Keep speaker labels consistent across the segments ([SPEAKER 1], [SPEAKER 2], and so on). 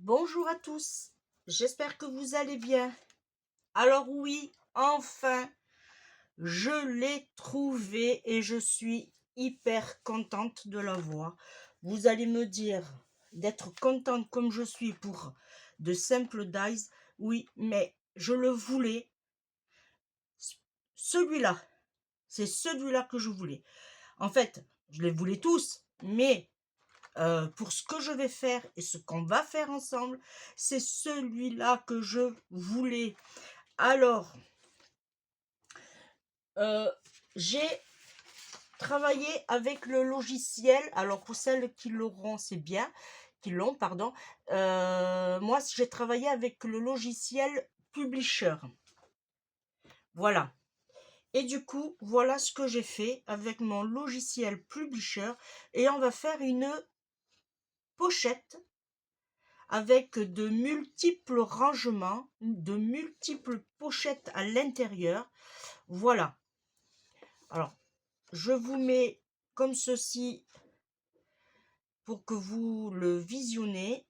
[SPEAKER 1] Bonjour à tous, j'espère que vous allez bien. Alors oui, enfin, je l'ai trouvé et je suis hyper contente de l'avoir. Vous allez me dire d'être contente comme je suis pour de simples dies. Oui, mais je le voulais. Celui-là, c'est celui-là que je voulais. En fait, je les voulais tous, mais pour ce que je vais faire et ce qu'on va faire ensemble, c'est celui-là que je voulais. Alors, j'ai travaillé avec le logiciel. Alors, pour celles qui l'auront, c'est bien, qui l'ont, pardon. Moi, j'ai travaillé avec le logiciel Publisher. Voilà. Et du coup, voilà ce que j'ai fait avec mon logiciel Publisher. Et on va faire une pochette avec de multiples rangements, de multiples pochettes à l'intérieur. Voilà. Alors, je vous mets comme ceci pour que vous le visionnez.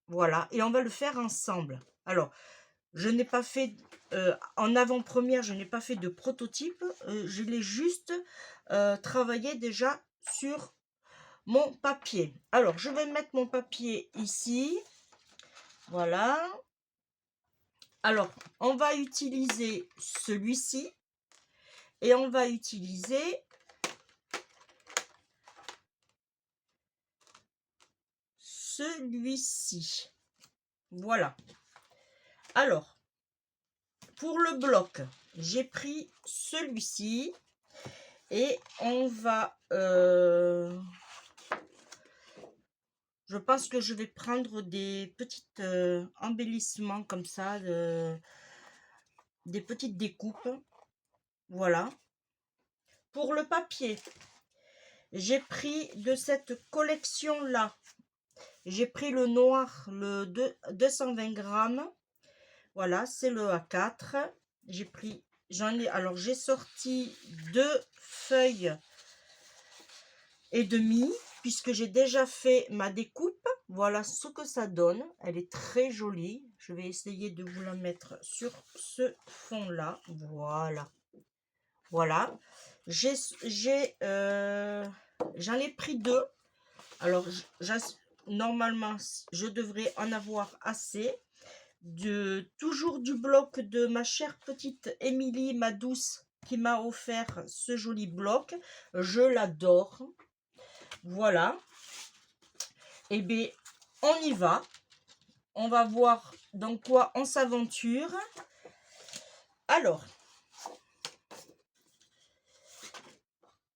[SPEAKER 1] Voilà. Et on va le faire ensemble. Alors, je n'ai pas fait, en avant-première, je n'ai pas fait de prototype. Je l'ai juste travaillé déjà sur mon papier. Alors, je vais mettre mon papier ici. Voilà. Alors, on va utiliser celui-ci et on va utiliser celui-ci. Voilà. Alors, pour le bloc, j'ai pris celui-ci et on va... je pense que je vais prendre des petits embellissements comme ça, des petites découpes. Voilà. Pour le papier, j'ai pris de cette collection-là. J'ai pris le noir, le 220 grammes. Voilà, c'est le A4. J'ai pris, alors j'ai sorti 2 feuilles et demie, puisque j'ai déjà fait ma découpe. Voilà ce que ça donne. Elle est très jolie. Je vais essayer de vous la mettre sur ce fond-là. Voilà. Voilà. J'en ai pris 2. Alors, normalement, je devrais en avoir assez. Toujours du bloc de ma chère petite Émilie, ma douce, qui m'a offert ce joli bloc. Je l'adore. Voilà. Et bien, on y va. On va voir dans quoi on s'aventure. Alors,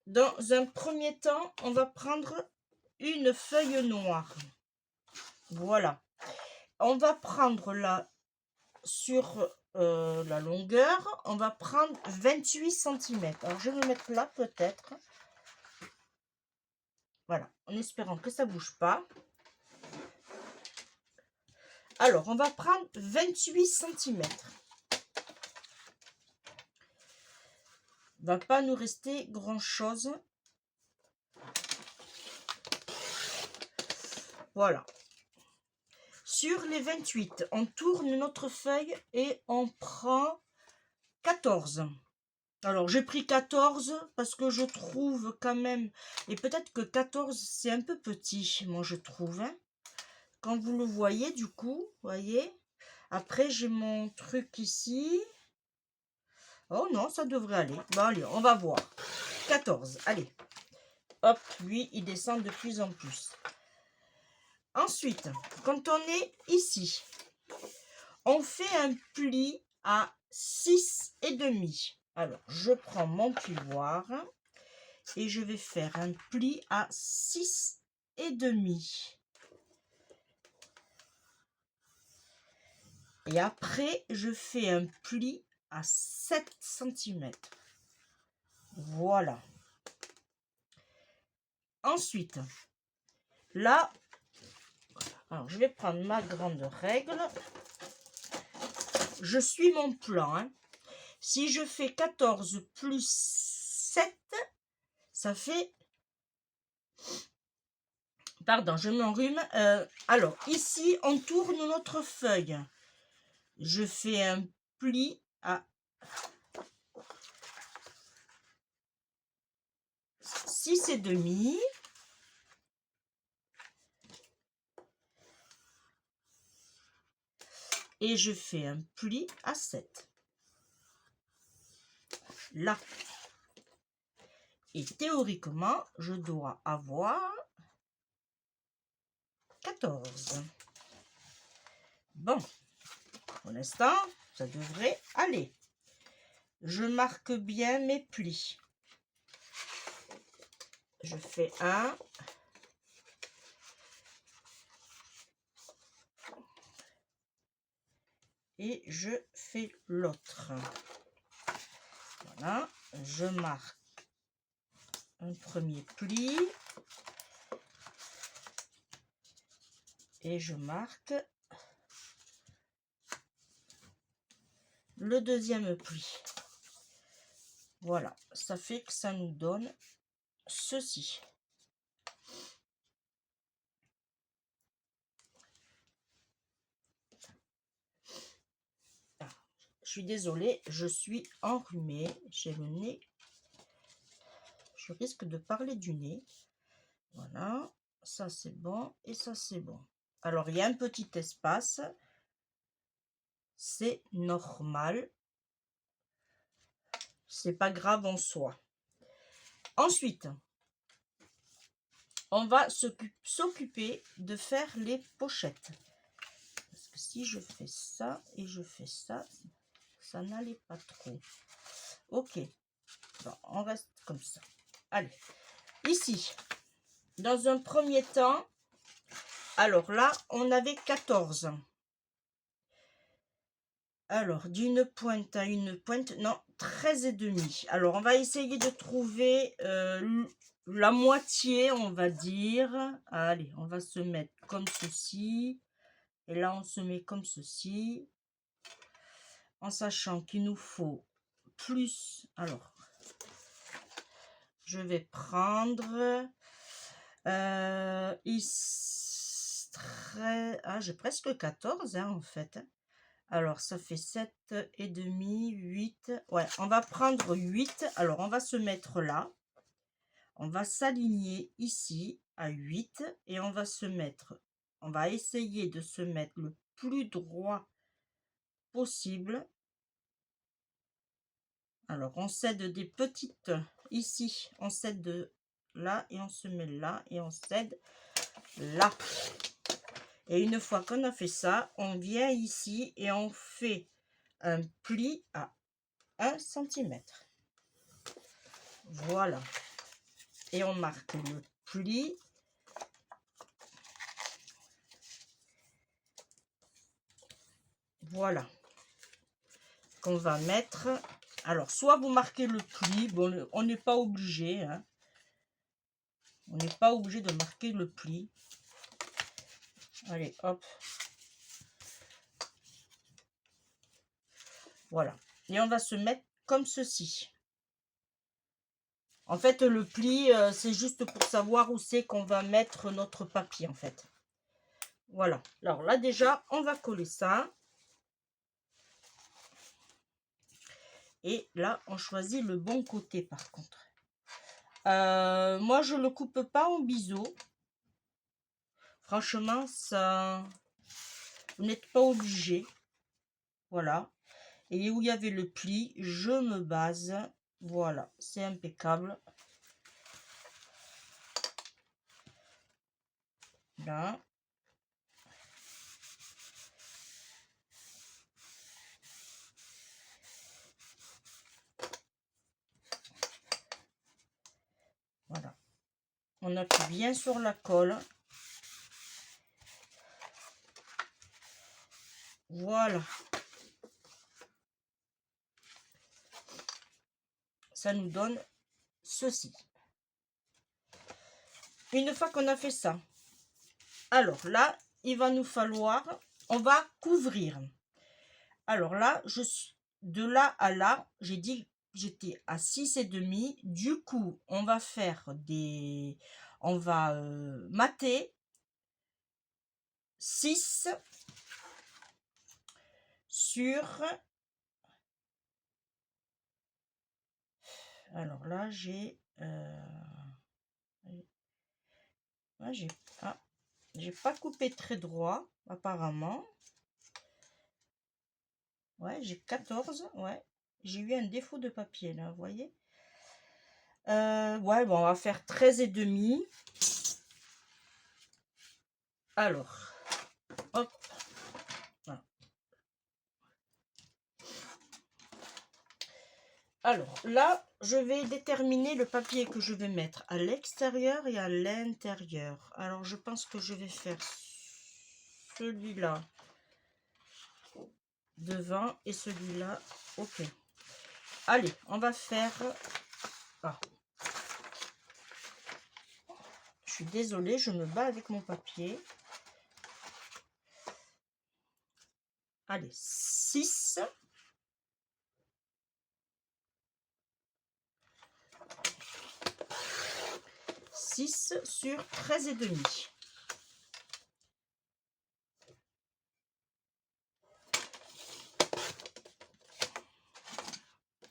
[SPEAKER 1] dans un premier temps, on va prendre une feuille noire. Voilà. On va prendre là, sur la longueur, on va prendre 28 cm. Alors, je vais me mettre là peut-être. Voilà, en espérant que ça ne bouge pas. Alors, on va prendre 28 cm. Va pas nous rester grand-chose. Voilà. Sur les 28, on tourne notre feuille et on prend 14. Alors, j'ai pris 14 parce que je trouve quand même... Et peut-être que 14, c'est un peu petit, moi, je trouve. Hein. Quand vous le voyez, du coup, voyez. Après, j'ai mon truc ici. Oh non, ça devrait aller. Bon, allez, on va voir. 14, allez. Hop, lui, il descend de plus en plus. Ensuite, quand on est ici, on fait un pli à 6,5. Alors, je prends mon plioir et je vais faire un pli à 6,5. Et après, je fais un pli à 7 cm. Voilà. Ensuite, là, alors je vais prendre ma grande règle. Je suis mon plan. Hein. Si je fais 14 plus 7, ça fait Pardon, je m'enrhume. Alors, ici, on tourne notre feuille. Je fais un pli à 6,5. Et je fais un pli à 7. Là. Et théoriquement, je dois avoir 14. Bon, pour l'instant, ça devrait aller. Je marque bien mes plis. Je fais un. Et je fais l'autre. Voilà, je marque un premier pli. Et je marque le deuxième pli. Voilà, ça fait que ça nous donne ceci. Ah, je suis désolée, je suis enrhumée, j'ai le nez. Je risque de parler du nez. Voilà, ça c'est bon et ça c'est bon. Alors il y a un petit espace, c'est normal, c'est pas grave en soi. Ensuite, on va s'occuper de faire les pochettes. Parce que si je fais ça et je fais ça, ça n'allait pas trop. Ok, bon, on reste comme ça. Allez, ici, dans un premier temps, alors là, on avait 14. Alors, d'une pointe à une pointe, non, 13,5. Alors, on va essayer de trouver la moitié, on va dire. Allez, on va se mettre comme ceci. Et là, on se met comme ceci. En sachant qu'il nous faut plus. Alors, je vais prendre... j'ai presque 14 hein, en fait. Alors, ça fait 7,5, 8. Ouais, on va prendre 8. Alors, on va se mettre là. On va s'aligner ici à 8. Et on va se mettre... On va essayer de se mettre le plus droit possible. Alors, on cède des petites... Ici, on cède de là. Et on se met là. Et on cède là. Et une fois qu'on a fait ça, on vient ici et on fait un pli à 1 cm. Voilà. Et on marque le pli. Voilà. Qu'on va mettre. Alors, soit vous marquez le pli. Bon, on n'est pas obligé. Hein. On n'est pas obligé de marquer le pli. Allez, hop. Voilà. Et on va se mettre comme ceci. En fait, le pli, c'est juste pour savoir où c'est qu'on va mettre notre papier, en fait. Voilà. Alors là, déjà, on va coller ça. Et là, on choisit le bon côté, par contre. Moi, je ne le coupe pas en biseau. Franchement, ça... Vous n'êtes pas obligé. Voilà. Et où il y avait le pli, je me base. Voilà, c'est impeccable. Là. Voilà. On appuie bien sur la colle. Voilà. Ça nous donne ceci. Une fois qu'on a fait ça, alors là, il va nous falloir, on va couvrir. Alors là, je suis de là à là, j'ai dit j'étais à 6,5. Du coup, on va faire des... on va mater 6 sur... Alors là, j'ai... j'ai pas coupé très droit, apparemment. Ouais, j'ai 14. Ouais, j'ai eu un défaut de papier, là, vous voyez. Ouais, bon, on va faire 13 et demi. Alors, hop. Voilà. Alors, là, je vais déterminer le papier que je vais mettre à l'extérieur et à l'intérieur. Alors, je pense que je vais faire celui-là devant et celui-là. Ok. Allez, on va faire... Ah. Je suis désolée, je me bats avec mon papier. Allez, 6. 6 sur 13 et demi.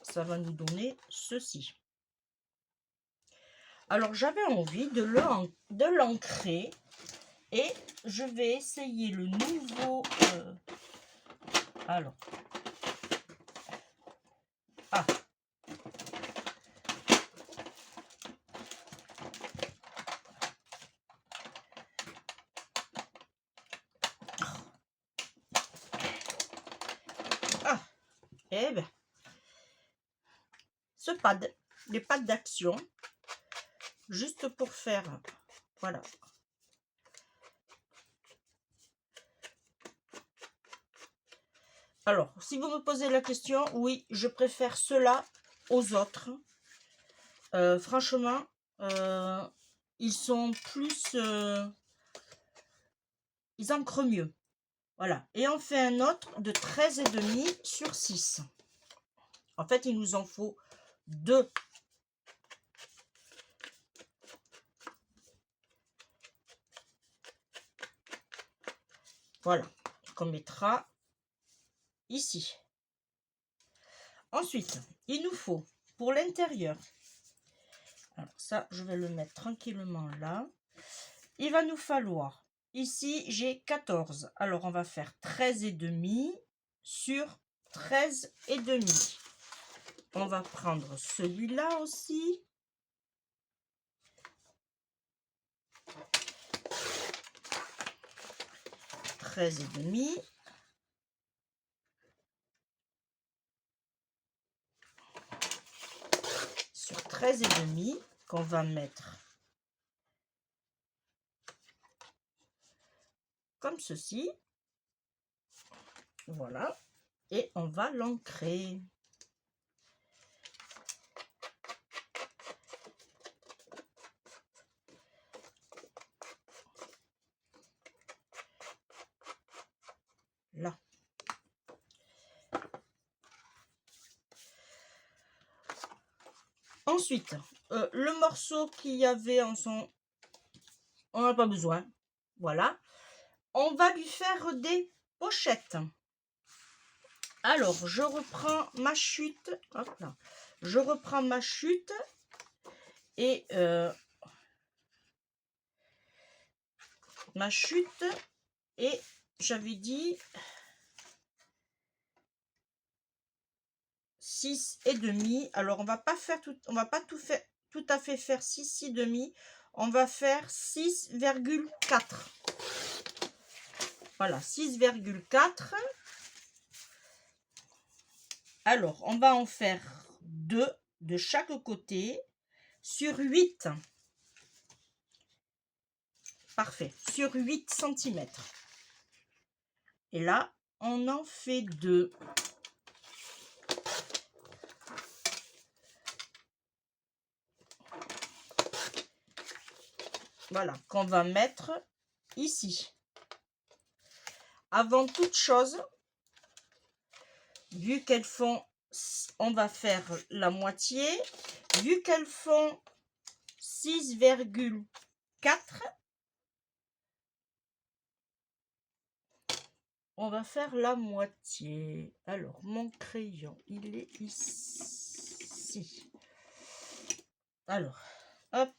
[SPEAKER 1] Ça va nous donner ceci. Alors, j'avais envie de l'ancrer et je vais essayer le nouveau... alors. Ah. Ah. Eh bien. Ce pad, les pads d'action, juste pour faire... Voilà. Alors, si vous me posez la question, oui, je préfère cela aux autres. Franchement, ils sont plus... ils ancrent mieux. Voilà. Et on fait un autre de 13 et demi sur 6. En fait, il nous en faut 2. Voilà. Qu'on mettra ici. Ensuite, il nous faut pour l'intérieur. Alors ça, je vais le mettre tranquillement là. Il va nous falloir, ici, j'ai 14. Alors, on va faire 13 et demi sur 13 et demi. On va prendre celui-là aussi. Treize et demi. Sur 13 et demi, qu'on va mettre comme ceci. Voilà. Et on va l'ancrer. Là. Ensuite, le morceau qu'il y avait en son... On n'a pas besoin. Voilà. On va lui faire des pochettes. Alors, je reprends ma chute. Hop là. Je reprends ma chute. Et ma chute. Et j'avais dit 6 et demi. Alors, on va pas faire tout, on va pas tout à fait faire 6 et demi. On va faire 6,4. Voilà, 6,4. Alors, on va en faire 2 de chaque côté sur 8. Parfait, sur 8 cm. Et là, on en fait 2. Voilà, qu'on va mettre ici. Avant toute chose, vu qu'elles font, on va faire la moitié, vu qu'elles font 6,4, 4. On va faire la moitié. Alors, mon crayon, il est ici. Alors, hop.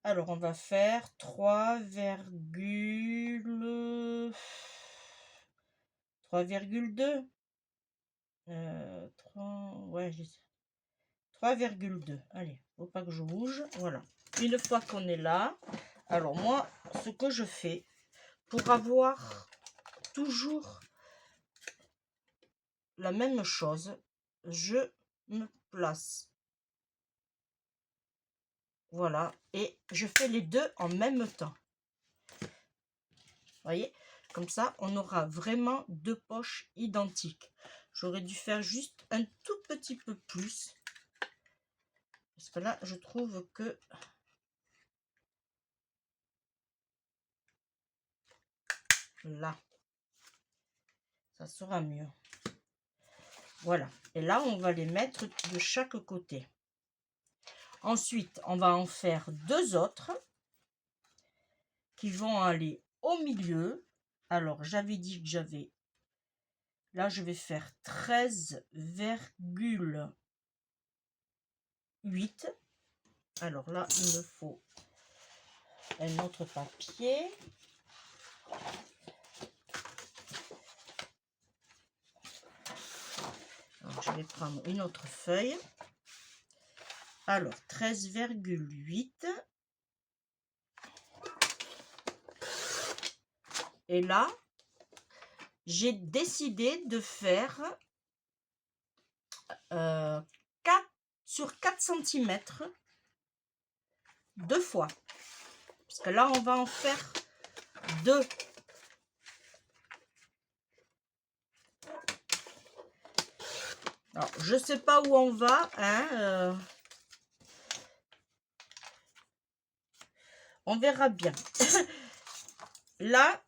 [SPEAKER 1] Alors, on va faire 3,2. 3, ouais, 3,2. Allez, faut pas que je bouge. Voilà. Une fois qu'on est là, alors moi, ce que je fais pour avoir toujours la même chose, je me place. Voilà. Et je fais les deux en même temps. Voyez, comme ça, on aura vraiment deux poches identiques. J'aurais dû faire juste un tout petit peu plus. Parce que là, je trouve que là, ça sera mieux. Voilà. Et là, on va les mettre de chaque côté. Ensuite, on va en faire deux autres qui vont aller au milieu. Alors, j'avais dit que j'avais... Là, je vais faire 13,8. Alors là, il me faut un autre papier. Alors, je vais prendre une autre feuille. Alors, 13,8. Et là, j'ai décidé de faire 4 sur 4 cm deux fois. Parce que là, on va en faire deux. Alors, je sais pas où on va, hein, on verra bien. Là,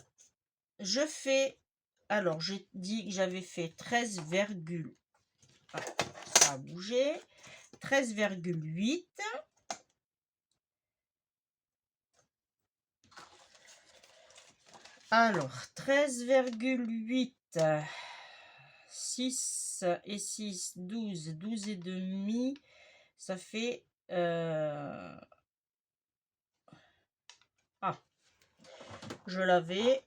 [SPEAKER 1] je fais... Alors, j'ai dit que j'avais fait 13, ah, ça a bougé. 13,8. Alors, 13,8. 6 et 6, 12. 12 et demi. Ça fait... Ah, je l'avais.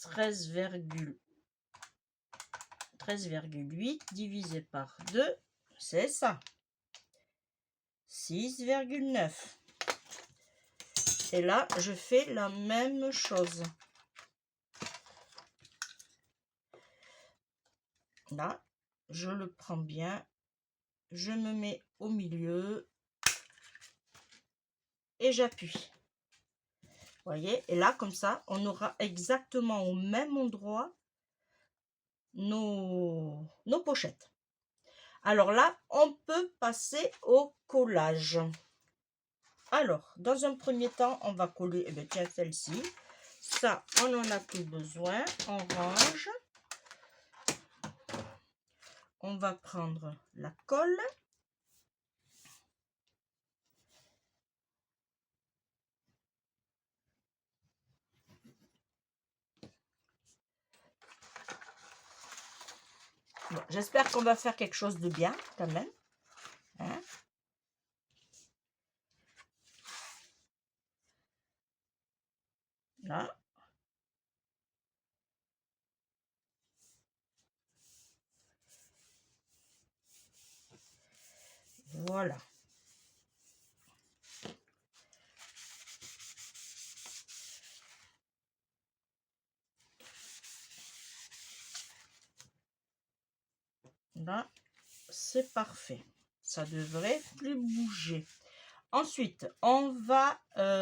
[SPEAKER 1] 13,8 divisé par 2, c'est ça. 6,9. Et là, je fais la même chose. Là, je le prends bien. Je me mets au milieu. Et j'appuie. Voyez, et là, comme ça, on aura exactement au même endroit nos pochettes. Alors là, on peut passer au collage. Alors, dans un premier temps, on va coller, eh bien, tiens, celle-ci. Ça, on n'en a plus besoin. On range. On va prendre la colle. Bon, j'espère qu'on va faire quelque chose de bien, quand même. Hein? Là. Voilà. Là, c'est parfait. Ça devrait plus bouger. Ensuite, on va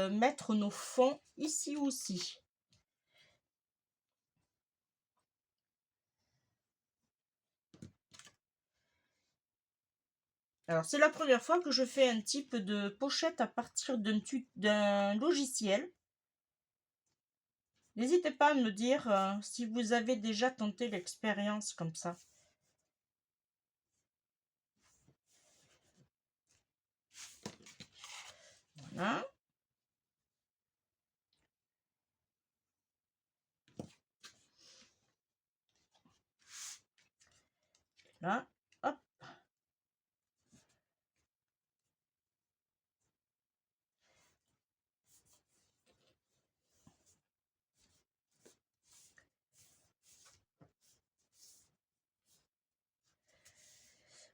[SPEAKER 1] mettre nos fonds ici aussi. Alors, c'est la première fois que je fais un type de pochette à partir d'un logiciel. N'hésitez pas à me dire si vous avez déjà tenté l'expérience comme ça. Hein. Là, hop.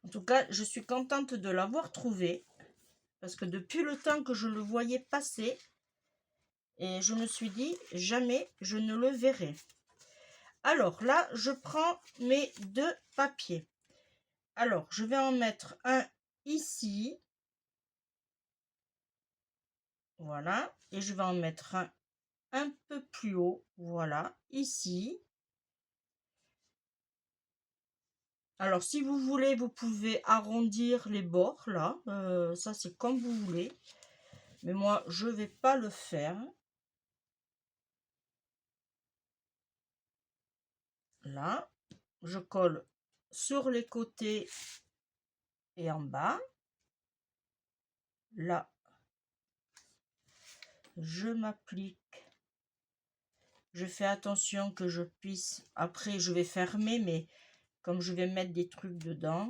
[SPEAKER 1] En tout cas, je suis contente de l'avoir trouvé. Parce que depuis le temps que je le voyais passer, et je me suis dit, jamais je ne le verrai. Alors là, je prends mes 2 papiers. Alors, je vais en mettre un ici. Voilà. Et je vais en mettre un peu plus haut. Voilà. Ici. Alors, si vous voulez, vous pouvez arrondir les bords, là. Ça, c'est comme vous voulez. Mais moi, je ne vais pas le faire. Là. Je colle sur les côtés et en bas. Là, je m'applique. Je fais attention que je puisse... Après, je vais fermer, mais comme je vais mettre des trucs dedans,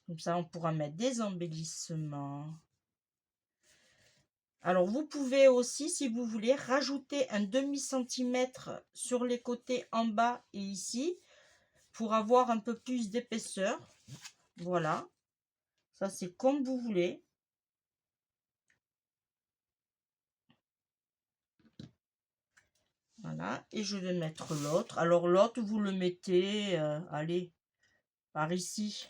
[SPEAKER 1] comme ça, on pourra mettre des embellissements. Alors, vous pouvez aussi, si vous voulez, rajouter un demi-centimètre sur les côtés en bas et ici, pour avoir un peu plus d'épaisseur. Voilà. Ça, c'est comme vous voulez. Voilà, et je vais mettre l'autre. Alors l'autre, vous le mettez, allez, par ici.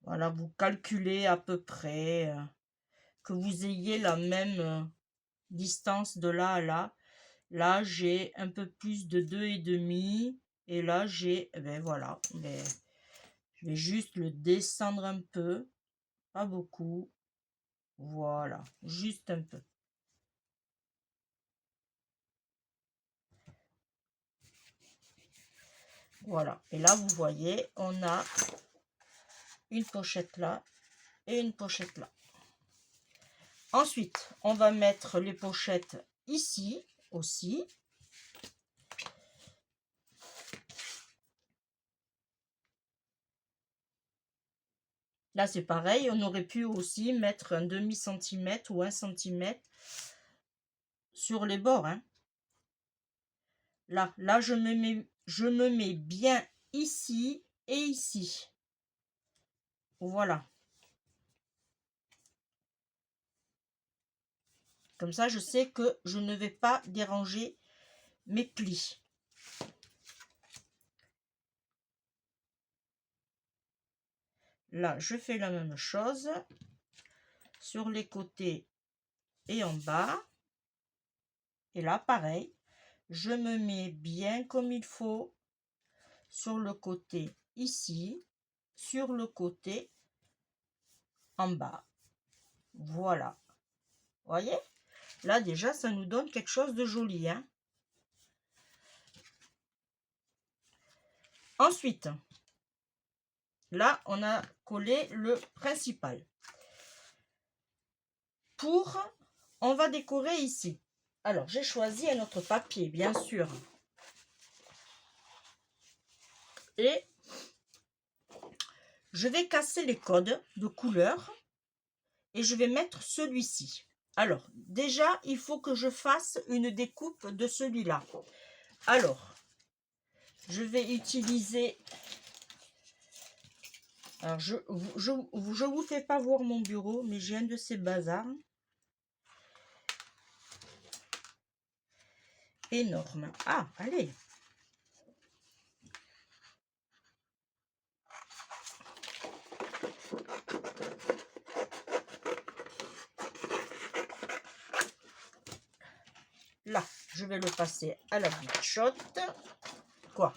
[SPEAKER 1] Voilà, vous calculez à peu près que vous ayez la même distance de là à là. Là, j'ai un peu plus de 2,5. Et là, j'ai, ben voilà, ben, je vais juste le descendre un peu, pas beaucoup. Voilà, juste un peu. Voilà, et là, vous voyez, on a une pochette là et une pochette là. Ensuite, on va mettre les pochettes ici aussi. Là, c'est pareil, on aurait pu aussi mettre un demi-centimètre ou 1 centimètre sur les bords. Hein. Là, je me mets bien ici et ici. Voilà. Comme ça, je sais que je ne vais pas déranger mes plis. Là, je fais la même chose sur les côtés et en bas. Et là, pareil, je me mets bien comme il faut sur le côté ici, sur le côté en bas. Voilà. Voyez? Là, déjà, ça nous donne quelque chose de joli. Hein? Ensuite, là, on a collé le principal. On va décorer ici. Alors, j'ai choisi un autre papier, bien sûr. Et je vais casser les codes de couleur et je vais mettre celui-ci. Alors, déjà, il faut que je fasse une découpe de celui-là. Alors, je vais utiliser... Alors, je vous fais pas voir mon bureau, mais j'ai un de ces bazars. Énorme. Ah, allez. Là, je vais le passer à la bichotte. Quoi?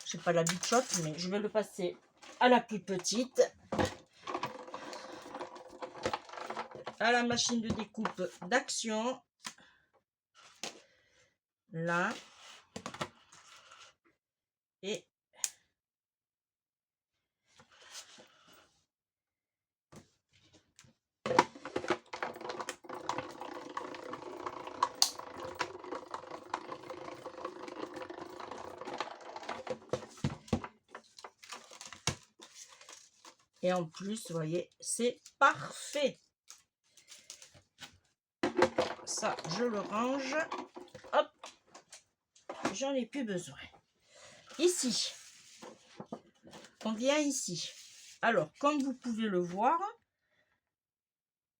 [SPEAKER 1] Je sais pas la bichotte, mais je vais le passer à la plus petite. À la machine de découpe d'Action. Là. Et en plus, vous voyez, c'est parfait. Ça, je le range. Hop, j'en ai plus besoin. Ici, on vient ici. Alors, comme vous pouvez le voir,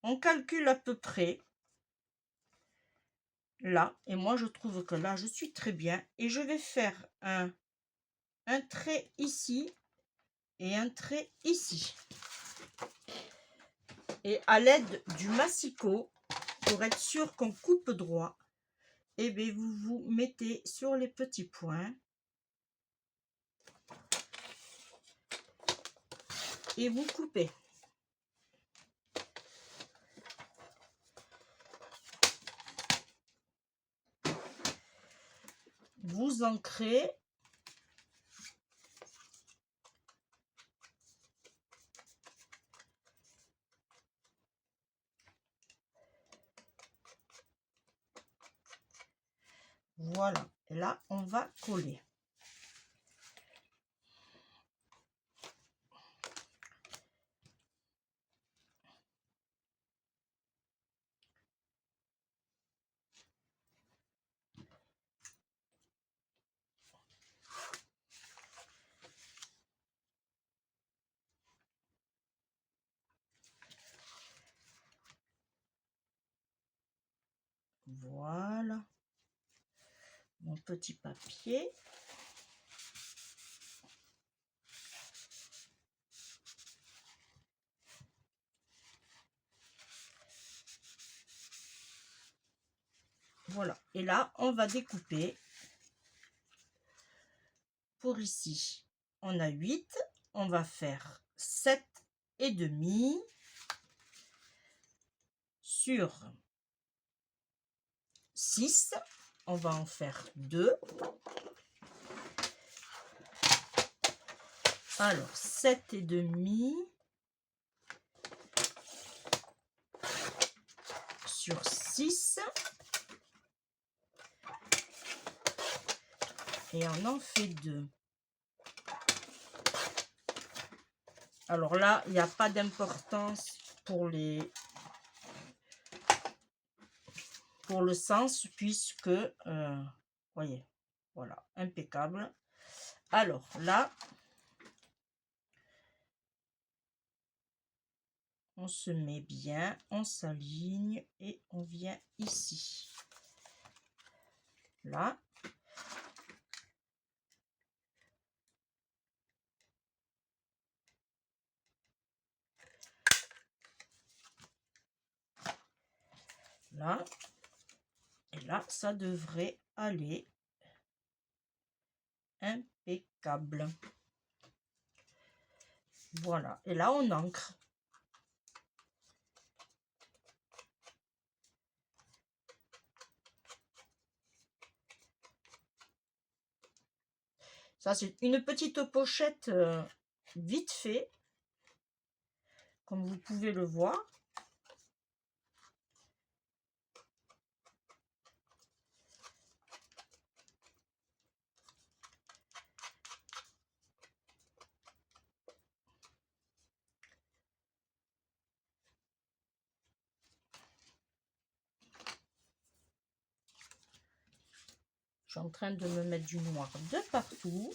[SPEAKER 1] on calcule à peu près là. Et moi, je trouve que là, je suis très bien. Et je vais faire un trait ici et un trait ici. Et à l'aide du massicot, pour être sûr qu'on coupe droit, et bien vous vous mettez sur les petits points et vous coupez. Vous ancrez. Voilà. Et là, on va coller. Voilà. Mon petit papier. Voilà. Et là, on va découper. Pour ici, on a 8. On va faire 7,5 sur 6. On va en faire 2. Alors, 7,5 sur 6. Et on en fait 2. Alors là, il n'y a pas d'importance pour le sens, puisque, voyez, voilà, impeccable. Alors là, on se met bien, on s'aligne et on vient ici. Là. Là. Et là, ça devrait aller impeccable. Voilà. Et là, on ancre. Ça, c'est une petite pochette vite fait, comme vous pouvez le voir. Je suis en train de me mettre du noir de partout.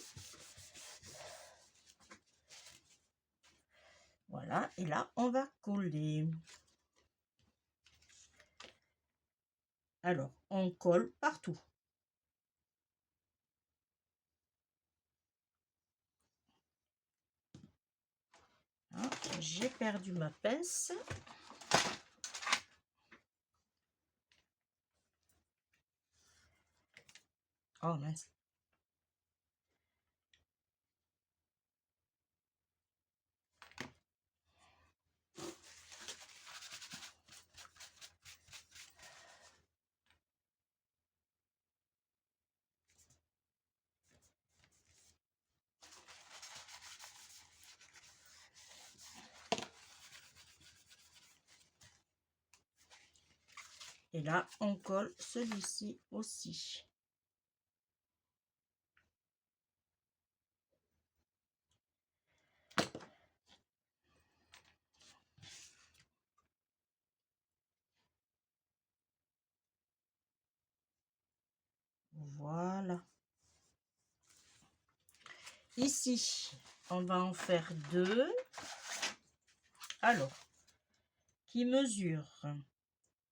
[SPEAKER 1] Voilà, et là, on va coller. Alors, on colle partout. Ah, j'ai perdu ma pince. Oh mince. Et là, on colle celui-ci aussi. Voilà. Ici, on va en faire 2. Alors, qui mesure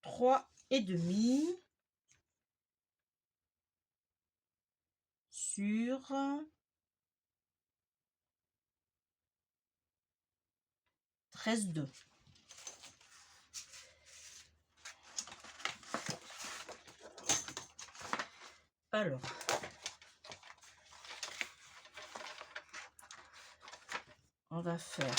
[SPEAKER 1] 3,5 sur 13,2. Alors, on va faire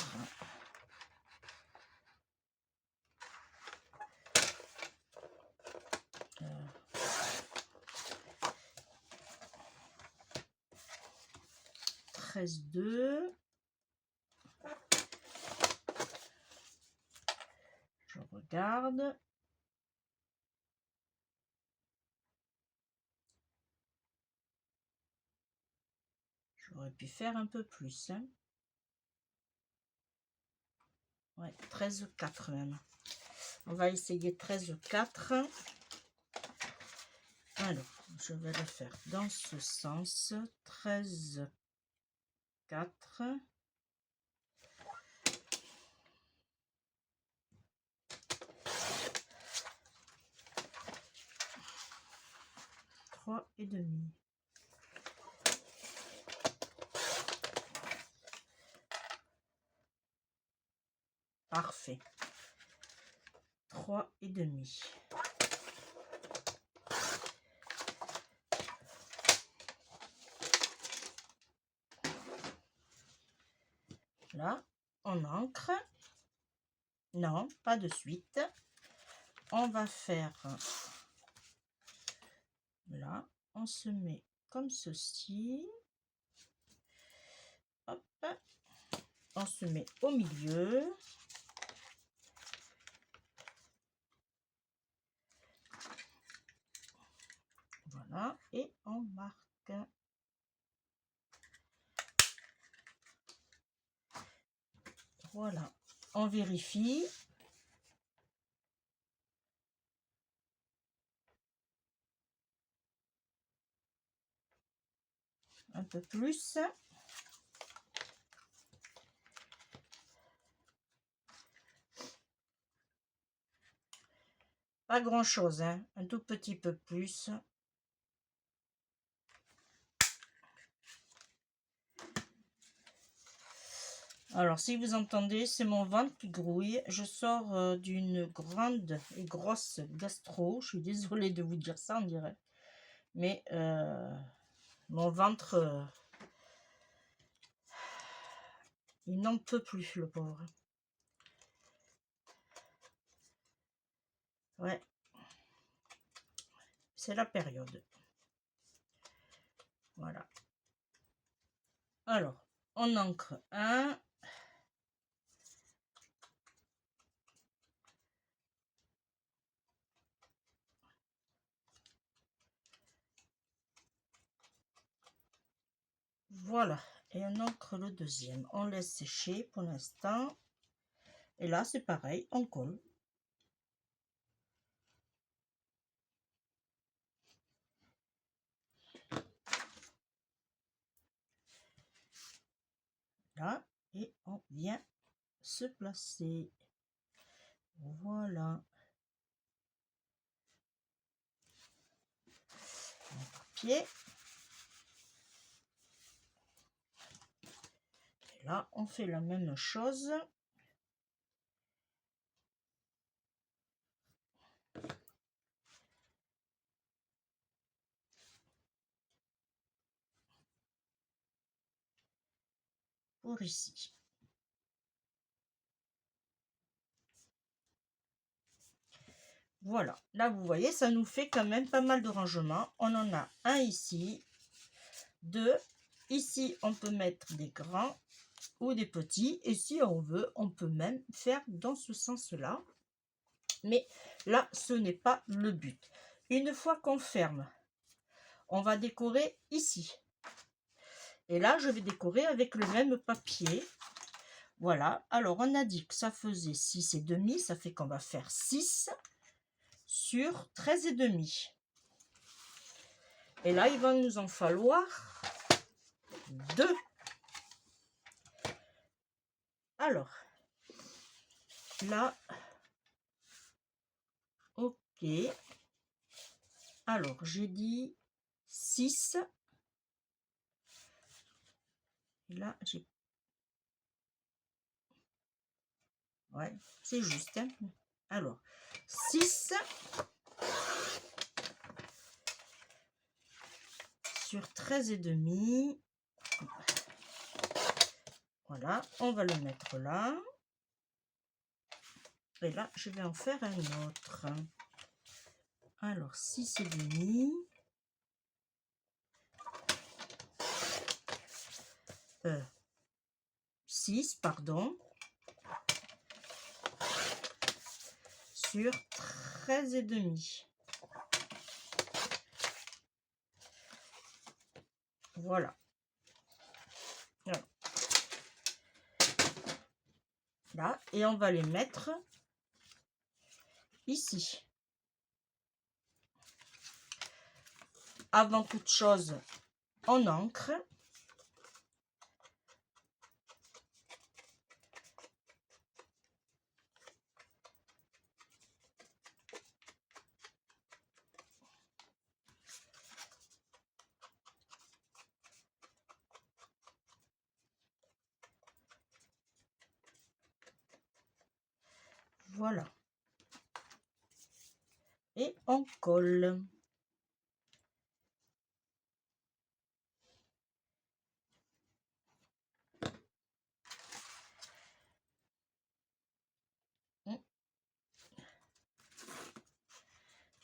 [SPEAKER 1] 13,2. Je regarde. J'aurais pu faire un peu plus. Hein. Ouais, 13,4 même. On va essayer 13,4. Alors, je vais le faire dans ce sens. 13,4. 3,5. Parfait. 3,5. Là, on ancre. Non, pas de suite. On va faire là, on se met comme ceci. Hop, on se met au milieu. Voilà, et on marque. Voilà, on vérifie. Un peu plus. Pas grand chose, hein, un tout petit peu plus. Alors, si vous entendez, c'est mon ventre qui grouille. Je sors d'une grande et grosse gastro. Je suis désolée de vous dire ça, on dirait. Mais mon ventre, il n'en peut plus, le pauvre. Ouais. C'est la période. Voilà. Alors, on ancre un. Voilà. Et on ancre le deuxième. On laisse sécher pour l'instant. Et là, c'est pareil, on colle. Là, et on vient se placer. Voilà. Papier. Et là, on fait la même chose. Pour ici. Voilà, là vous voyez, ça nous fait quand même pas mal de rangements. On en a un ici, 2. Ici, on peut mettre des grands ou des petits. Et si on veut, on peut même faire dans ce sens-là. Mais là, ce n'est pas le but. Une fois qu'on ferme, on va décorer ici. Et là, je vais décorer avec le même papier. Voilà. Alors, on a dit que ça faisait 6,5. Ça fait qu'on va faire 6 sur 13,5. Et là, il va nous en falloir 2. Alors, là, ok. Alors, j'ai dit 6. Et là, j'ai... Ouais, c'est juste. Hein. Alors, 6 sur 13,5. Voilà, on va le mettre là. Et là, je vais en faire un autre. Alors, 6,5. 6, pardon. Sur 13,5. Voilà. Voilà. Là, et on va les mettre ici. Avant toute chose, on ancre. Voilà. Et on colle.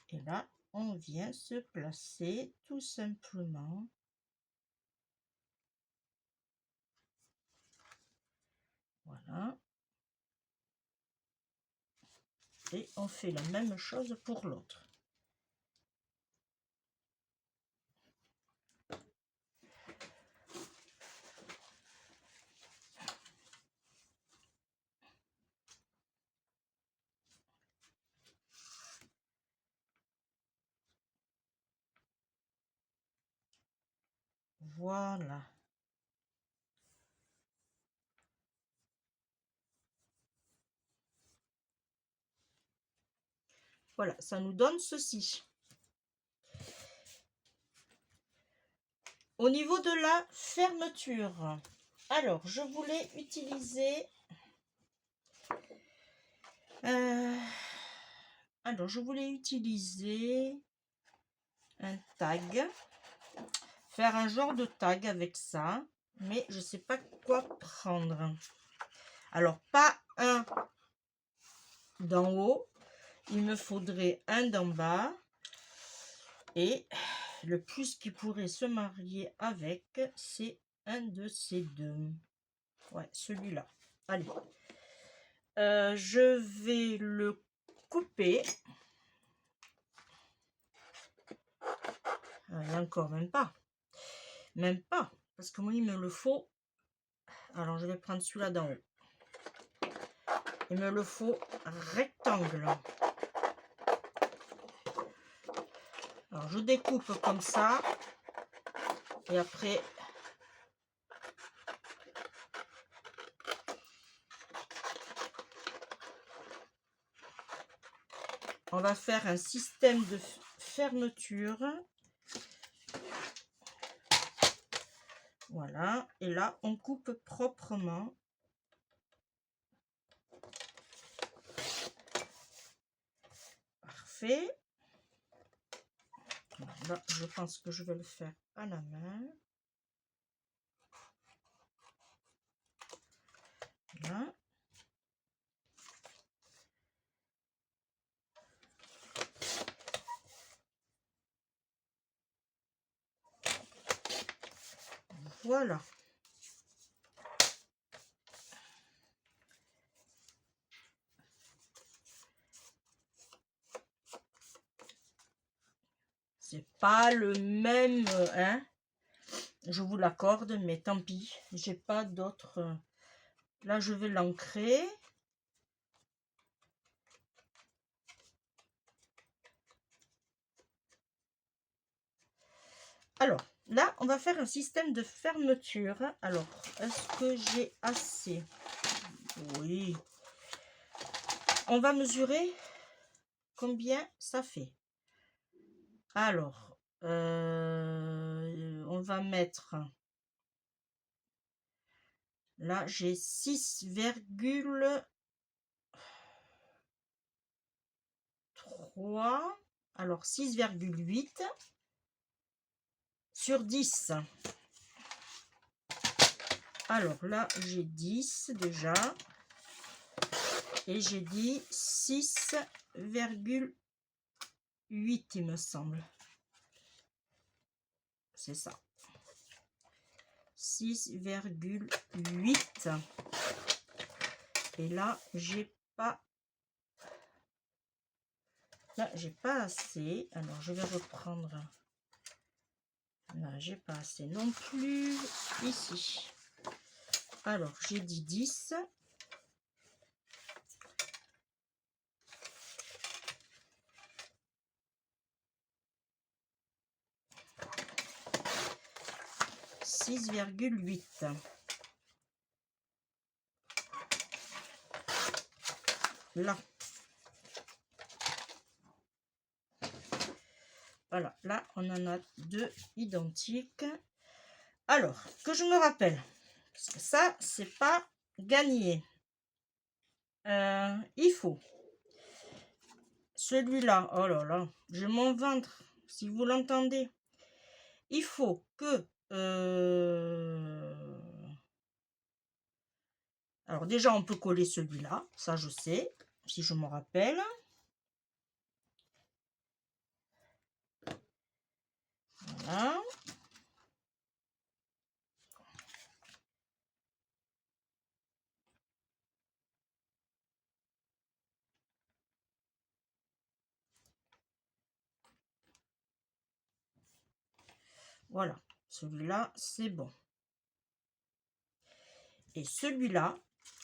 [SPEAKER 1] Et là, on vient se placer tout simplement. Voilà. Et on fait la même chose pour l'autre. Voilà. Voilà, ça nous donne ceci. Au niveau de la fermeture, alors je voulais utiliser un tag, faire un genre de tag avec ça, mais je sais pas quoi prendre. Alors pas un d'en haut, il me faudrait un d'en bas, et le plus qui pourrait se marier avec, c'est un de ces deux. Ouais, celui-là. Allez. Je vais le couper. Et encore, même pas. Même pas. Parce que moi, il me le faut. Alors, je vais prendre celui-là d'en haut. Il me le faut rectangle. Alors, je découpe comme ça. Et après... on va faire un système de fermeture. Voilà. Et là, on coupe proprement. Parfait. Là, je pense que je vais le faire à la main. Là. Voilà. c'est pas le même, hein, je vous l'accorde, mais tant pis, j'ai pas d'autres. Là, je vais l'ancrer. Alors, là, on va faire un système de fermeture. Alors, est-ce que j'ai assez? Oui. On va mesurer combien ça fait. Alors, on va mettre... Là, j'ai 6,3. Alors, 6,8 sur 10. Alors là, j'ai 10 déjà. Et j'ai dit 6,8, il me semble. C'est ça. 6,8. Et là, j'ai pas... Là, j'ai pas assez. Alors, je vais reprendre... Là, j'ai pas assez non plus. Ici. Alors, j'ai dit 10. « 6,8. Là. Voilà, là, on en a deux identiques. Alors, que je me rappelle, parce que ça, c'est pas gagné. Il faut celui-là. Oh là là, j'ai mon ventre, si vous l'entendez. Il faut que... Alors déjà, on peut coller celui-là. Ça, je sais, si je me rappelle. Voilà. Voilà. Celui-là, c'est bon. Et celui-là,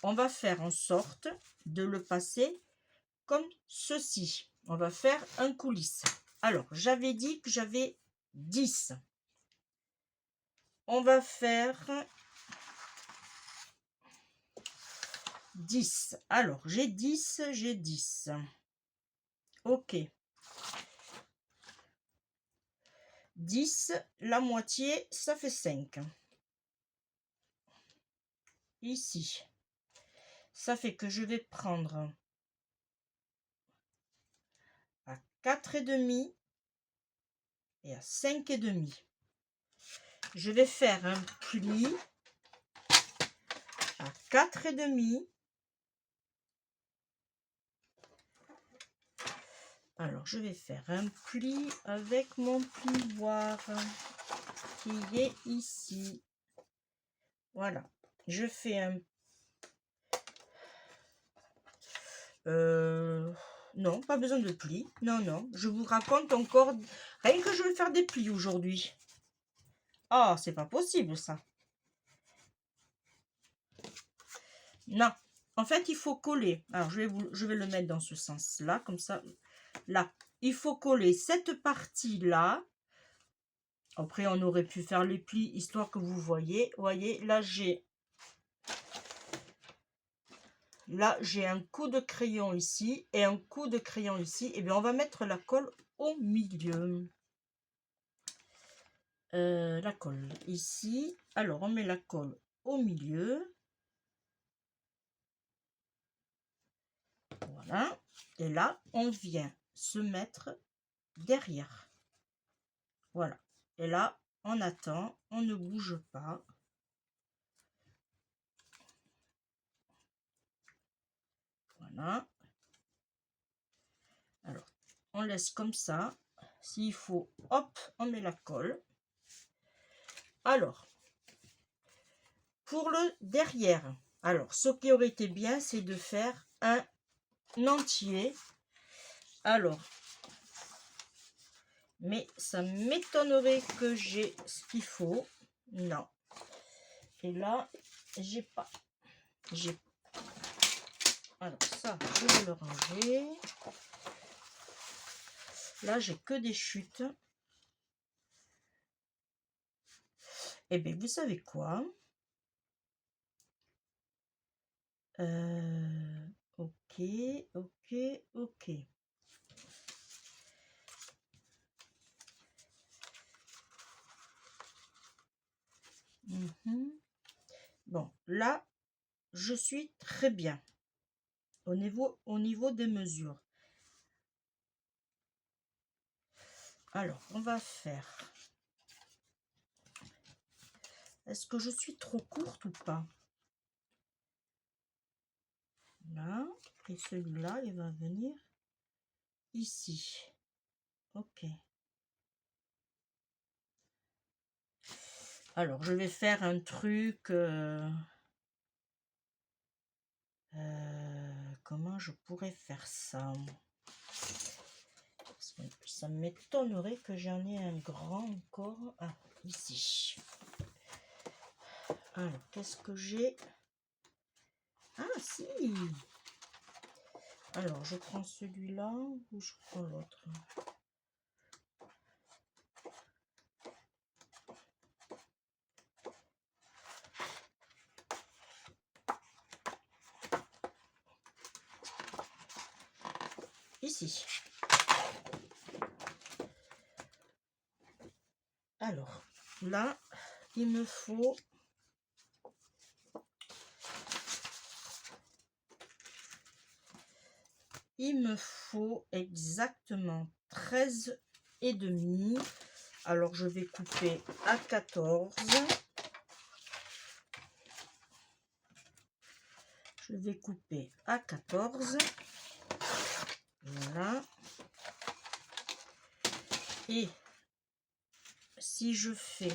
[SPEAKER 1] on va faire en sorte de le passer comme ceci. On va faire un coulisse. Alors, j'avais dit que j'avais 10. On va faire 10. Alors, j'ai 10, j'ai 10. Ok. 10, la moitié, ça fait 5. Ici. Ça fait que je vais prendre à 4,5 et à 5,5. Je vais faire un pli à 4,5. Alors, je vais faire un pli avec mon plioir qui est ici. Voilà. Je fais un... non, pas besoin de pli. Non, non. Je vous raconte encore... Rien que je vais faire des plis aujourd'hui. Oh, c'est pas possible, ça. Non. En fait, il faut coller. Alors, je vais le mettre dans ce sens-là, comme ça. Là. Il faut coller cette partie-là. Après, on aurait pu faire les plis, histoire que vous voyez. Voyez, là, j'ai un coup de crayon ici et un coup de crayon ici. Et bien, on va mettre la colle au milieu. La colle ici. Alors, on met la colle au milieu. Voilà. Et là, on vient se mettre derrière. Voilà. Et là, on attend. On ne bouge pas. Voilà. Alors, on laisse comme ça. S'il faut, hop, on met la colle. Alors, pour le derrière, alors, ce qui aurait été bien, c'est de faire un entier. Alors, Mais ça m'étonnerait que j'ai ce qu'il faut. Non. Et là, j'ai pas. J'ai. Alors ça, je vais le ranger. Là, j'ai que des chutes. Et bien, vous savez quoi? Ok, ok, ok. Mhm. Bon, là, je suis très bien au niveau des mesures. Alors, on va faire. Est-ce que je suis trop courte ou pas? Là, et celui-là, il va venir ici. Ok. Alors, je vais faire un truc. Comment je pourrais faire ça? Parce que ça m'étonnerait que j'en ai un grand encore. Ah, ici. Alors, qu'est-ce que j'ai? Ah, si! Alors, je prends celui-là ou je prends l'autre? Ici. Alors, là, il me faut exactement 13 et demi. Alors, je vais couper à 14. Je vais couper à 14. Voilà. Et si je fais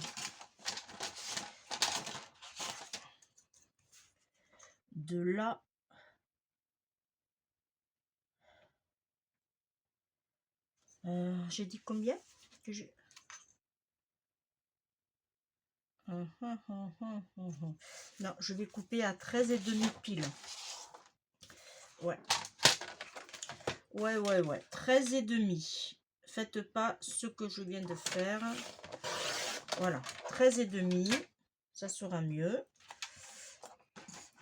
[SPEAKER 1] de là, j'ai dit combien que j'ai? Non, je vais couper à 13 et demi pile. Ouais. Ouais. 13 et demi. Faites pas ce que je viens de faire. Voilà. 13 et demi. Ça sera mieux.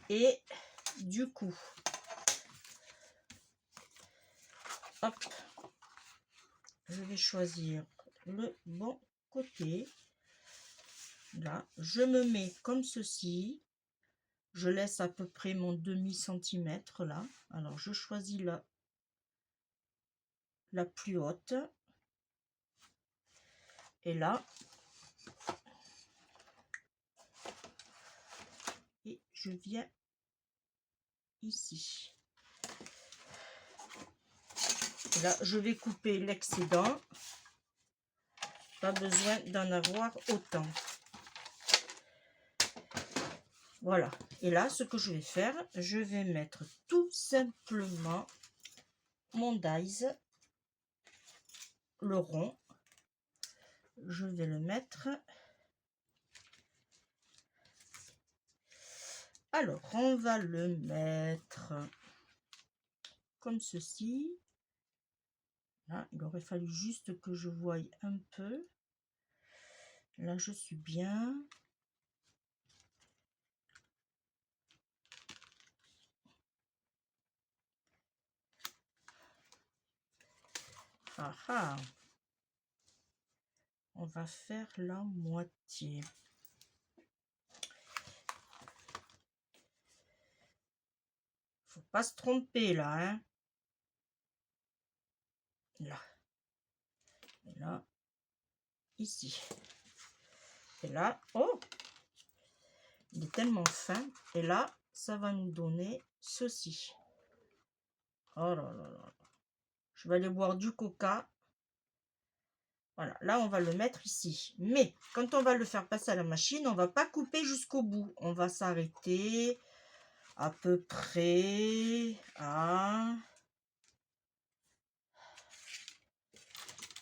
[SPEAKER 1] Et du coup, hop, je vais choisir le bon côté. Là, je me mets comme ceci. Je laisse à peu près mon demi-centimètre là. Alors, je choisis la plus haute. Et là, et je viens ici. Et là, je vais couper l'excédent. Pas besoin d'en avoir autant. Voilà. Et là, ce que je vais faire, je vais mettre tout simplement mon dies, le rond. Je vais le mettre. Alors, on va le mettre comme ceci. Là, il aurait fallu juste que je voie un peu. Là, je suis bien. Ah ah. On va faire la moitié. Faut pas se tromper là, hein. Là. Et là. Ici. Et là. Oh! Il est tellement fin. Et là, ça va nous donner ceci. Oh là là là. Je vais aller boire du coca. Voilà, là on va le mettre ici. Mais quand on va le faire passer à la machine, on va pas couper jusqu'au bout. On va s'arrêter à peu près à...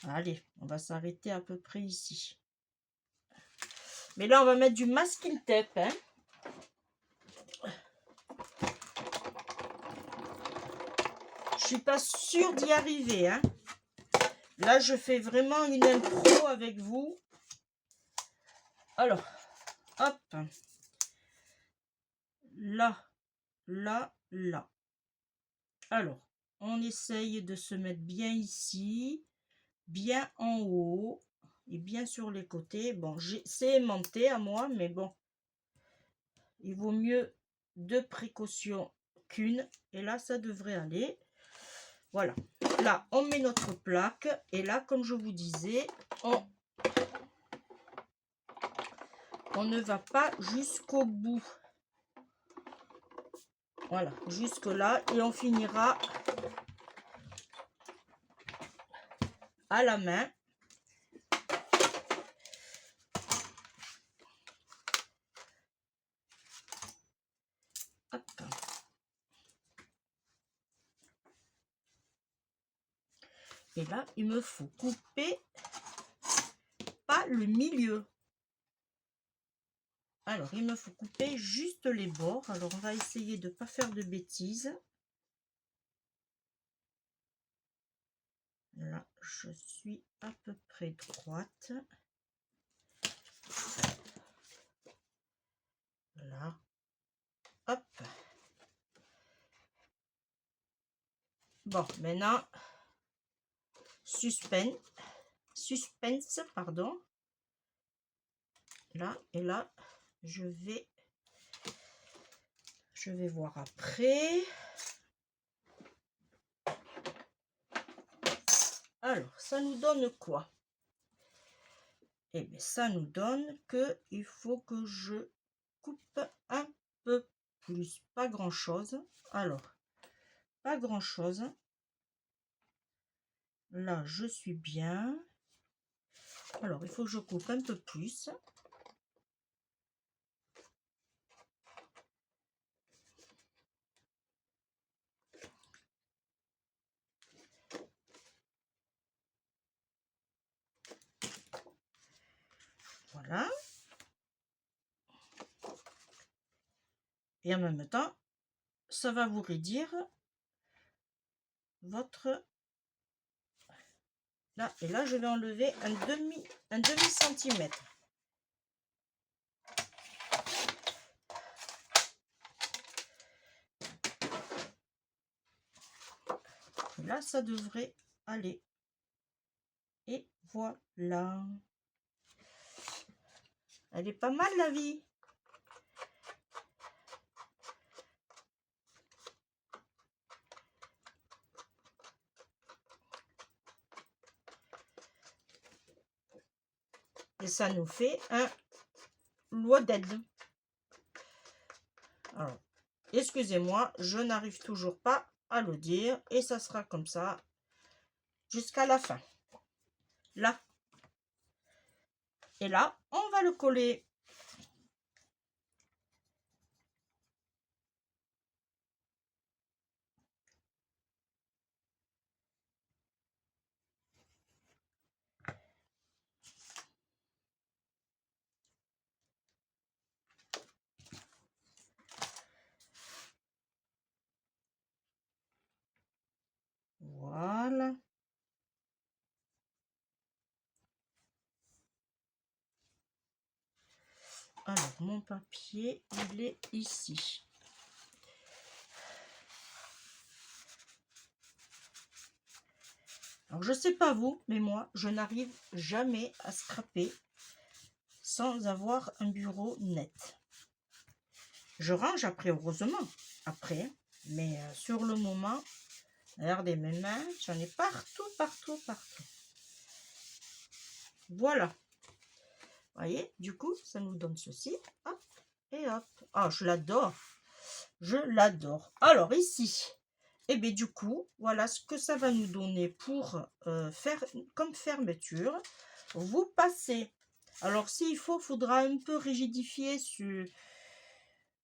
[SPEAKER 1] Allez, On va s'arrêter à peu près ici. Mais là, on va mettre du masking tape, hein. Je suis pas sûre d'y arriver, hein. Là, je fais vraiment une impro avec vous. Alors, hop. Là, là, là. Alors, on essaye de se mettre bien ici, bien en haut et bien sur les côtés. Bon, c'est aimanté à moi, mais bon, il vaut mieux 2 précautions qu'une. Et là, ça devrait aller. Voilà. Là, on met notre plaque. Et là, comme je vous disais, on ne va pas jusqu'au bout. Voilà, jusque là. Et on finira à la main. Hop. Et là, il me faut couper pas le milieu. Alors, il me faut couper juste les bords. Alors, on va essayer de ne pas faire de bêtises. Là, je suis à peu près droite. Là. Hop. Bon, maintenant, suspense, pardon. Là, et là, je vais voir après. Alors, ça nous donne quoi? Eh bien, ça nous donne que il faut que je coupe un peu plus. Pas grand-chose. Alors, pas grand-chose. Là, je suis bien. Alors, il faut que je coupe un peu plus. Voilà. Et en même temps, ça va vous réduire votre... Là, et là, je vais enlever un demi centimètre. Là, ça devrait aller. Et voilà. Elle est pas mal, la vie. Et ça nous fait un loi d'aide. Alors, excusez-moi, je n'arrive toujours pas à le dire. Et ça sera comme ça jusqu'à la fin. Là. Et là, on va le coller. Voilà. Alors, mon papier, il est ici. Alors, je sais pas vous, mais moi, je n'arrive jamais à scraper sans avoir un bureau net. Je range après, heureusement, après. Mais sur le moment, regardez mes mains, j'en ai partout, partout, partout. Voilà. Vous voyez, du coup, ça nous donne ceci. Hop, et hop. Ah, je l'adore. Je l'adore. Alors, ici, et bien du coup, voilà ce que ça va nous donner pour faire comme fermeture. Vous passez. Alors, s'il faut, faudra un peu rigidifier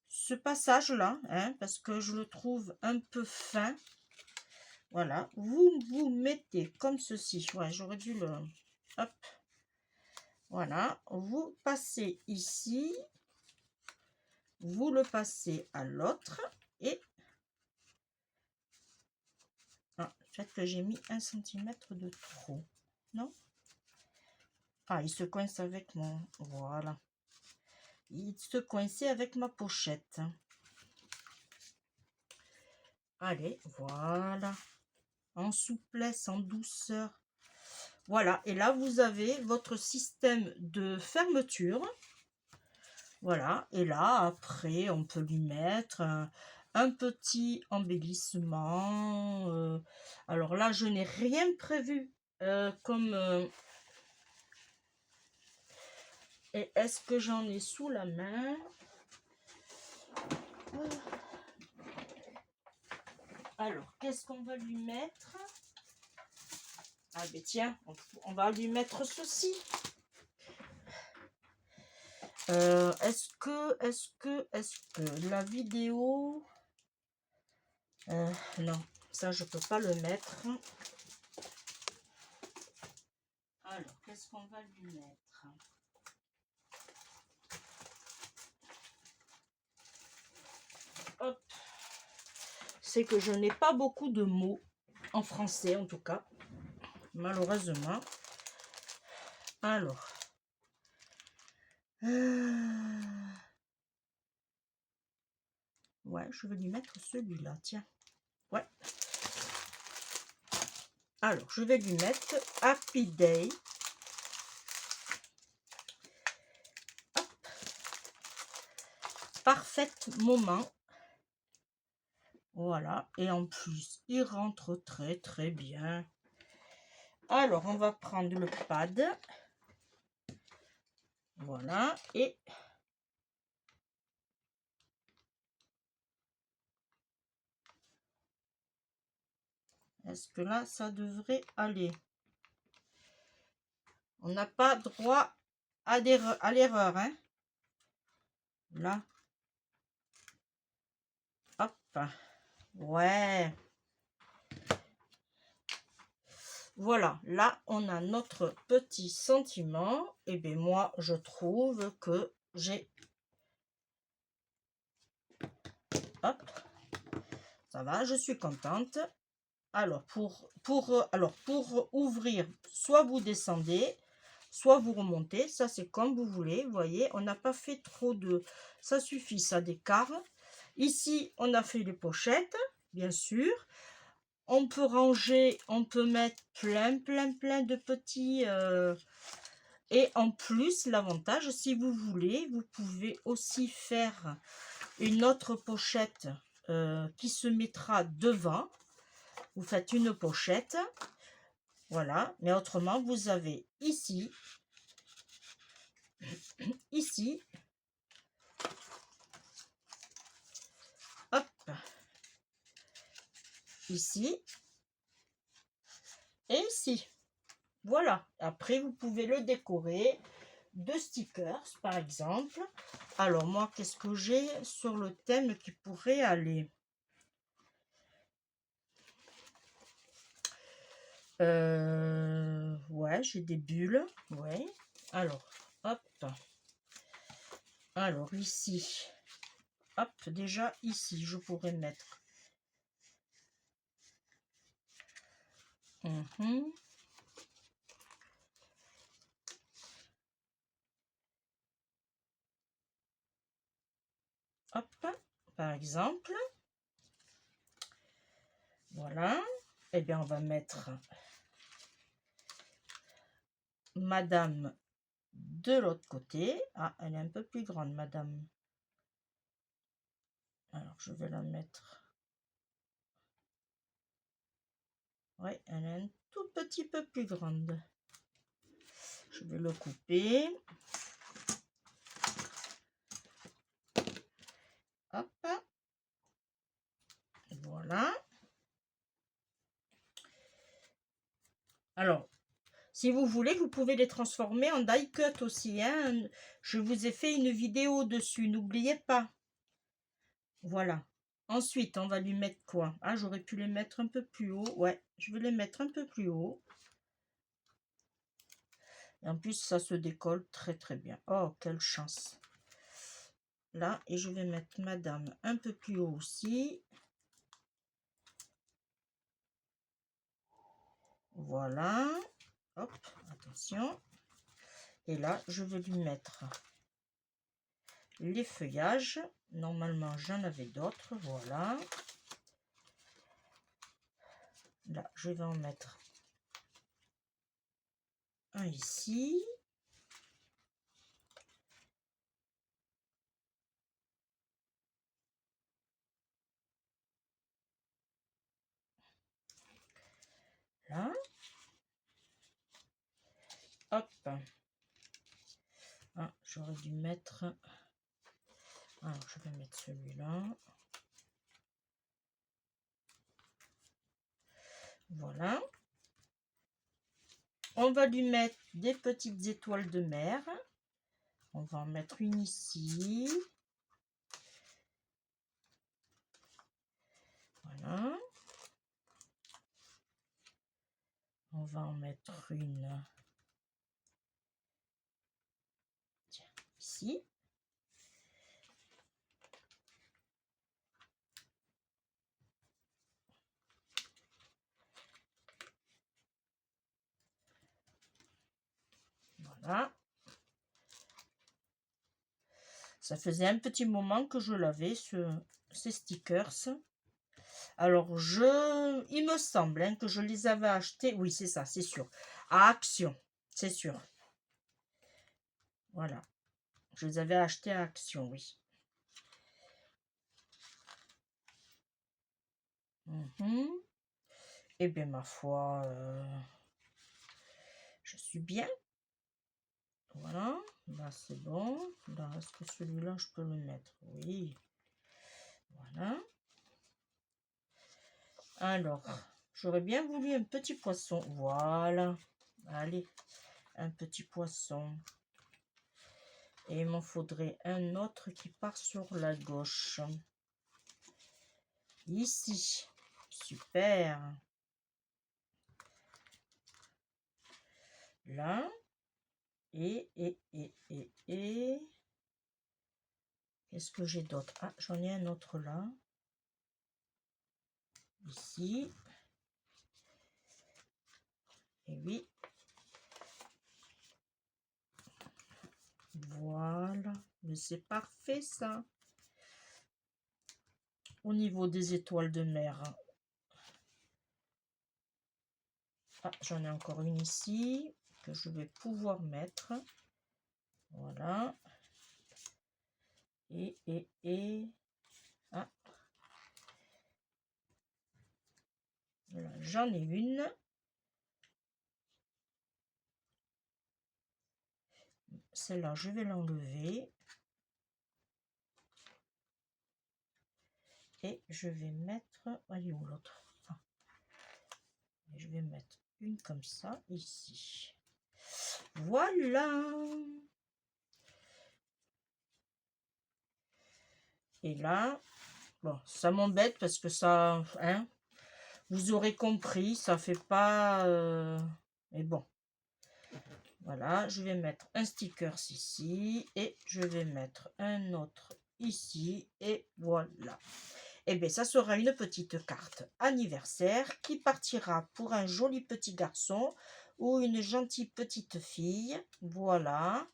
[SPEAKER 1] ce passage-là, hein, parce que je le trouve un peu fin. Voilà, vous mettez comme ceci. Ouais, j'aurais dû le... Hop. Voilà. Vous passez ici. Vous le passez à l'autre. Et... Ah, peut-être que j'ai mis 1 cm de trop. Non? Ah, il se coince avec mon... Voilà. Il se coinçait avec ma pochette. Allez, voilà. En souplesse, en douceur. Voilà. Et là, vous avez votre système de fermeture. Voilà. Et là, après, on peut lui mettre un petit embellissement. Alors là, je n'ai rien prévu comme... et est-ce que j'en ai sous la main? Alors, qu'est-ce qu'on va lui mettre? Ah ben tiens, on va lui mettre ceci. Est-ce que la vidéo... non, ça je peux pas le mettre. Alors, qu'est-ce qu'on va lui mettre? Hop. C'est que je n'ai pas beaucoup de mots en français, en tout cas, malheureusement. Alors, ouais, je vais lui mettre celui-là, tiens. Ouais. Alors, je vais lui mettre Happy Day. Hop. Parfait moment. Voilà. Et en plus, il rentre très très bien. Alors, on va prendre le pad. Voilà. Et est-ce que là, ça devrait aller? On n'a pas droit à l'erreur, hein? Là. Hop. Ouais. Voilà. Là, on a notre petit sentiment. Et bien, moi, je trouve que j'ai... Hop. Ça va, je suis contente. Alors, pour ouvrir, soit vous descendez, soit vous remontez. Ça, c'est comme vous voulez. Vous voyez, on n'a pas fait trop de... Ça suffit, ça, d'écart. Ici, on a fait les pochettes, bien sûr. On peut ranger, on peut mettre plein de petits... Et en plus, l'avantage, si vous voulez, vous pouvez aussi faire une autre pochette qui se mettra devant. Vous faites une pochette, voilà, mais autrement, vous avez ici, ici, hop, ici, et ici. Voilà, après, vous pouvez le décorer de stickers, par exemple. Alors, moi, qu'est-ce que j'ai sur le thème qui pourrait aller? Ouais, j'ai des bulles, ouais. Alors, hop. Alors, ici, hop, déjà, ici, je pourrais mettre. Hop, par exemple. Voilà. Eh bien, on va mettre Madame de l'autre côté. Ah, elle est un peu plus grande, Madame. Alors, je vais la mettre. Oui, elle est un tout petit peu plus grande. Je vais le couper. Hop. Voilà. Alors, si vous voulez, vous pouvez les transformer en die cut aussi, hein. Je vous ai fait une vidéo dessus, n'oubliez pas. Voilà. Ensuite, on va lui mettre quoi? Ah, j'aurais pu les mettre un peu plus haut. Ouais, je vais les mettre un peu plus haut. Et en plus, ça se décolle très très bien. Oh, quelle chance. Là, et je vais mettre madame un peu plus haut aussi. Voilà. Hop, attention. Et là, je vais lui mettre les feuillages. Normalement, j'en avais d'autres. Voilà. Là, je vais en mettre un ici. Là. Hop. Ah, j'aurais dû mettre... Alors, je vais mettre celui-là. Voilà. On va lui mettre des petites étoiles de mer. On va en mettre une ici. Voilà. On va en mettre une ici. Voilà. Ça faisait un petit moment que je l'avais, ces stickers. Alors, il me semble hein, que je les avais achetés. Oui, c'est ça, c'est sûr. À Action, c'est sûr. Voilà. Je les avais achetés à Action, oui. Eh bien, ma foi, je suis bien. Voilà. Là, c'est bon. Là, est-ce que celui-là, je peux le mettre? Oui. Voilà. Alors, j'aurais bien voulu un petit poisson. Voilà. Allez, un petit poisson. Et il m'en faudrait un autre qui part sur la gauche. Ici. Super. Là. Et. Qu'est-ce que j'ai d'autre? Ah, j'en ai un autre là. Ici. Et oui. Voilà. Mais c'est parfait ça. Au niveau des étoiles de mer. Ah, j'en ai encore une ici que je vais pouvoir mettre. Voilà. Et. Ah. Voilà, j'en ai une. Celle-là, je vais l'enlever. Et je vais mettre... Allez, où l'autre? Ah. Je vais mettre une comme ça, ici. Voilà. Et là, bon, ça m'embête parce que ça... Hein, vous aurez compris, ça fait pas... Mais bon. Voilà, je vais mettre un sticker ici. Et je vais mettre un autre ici. Et voilà. Et bien, ça sera une petite carte anniversaire qui partira pour un joli petit garçon ou une gentille petite fille. Voilà.